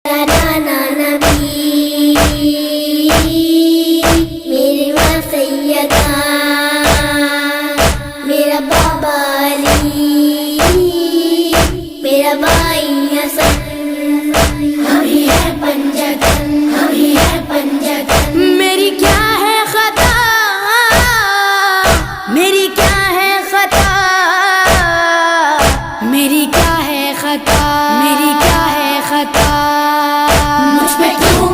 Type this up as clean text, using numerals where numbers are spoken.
نانا نبی میری ماں سیدہ میرا بابا علی میرا بھائی حسن ہم ہی ہے پنجتن ہم ہی ہے پنجتن میری کیا ہے خطا میری کیا ہے خطا میری کیا ہے خطا میری کیا ہے خطا مجھ پہ کیوں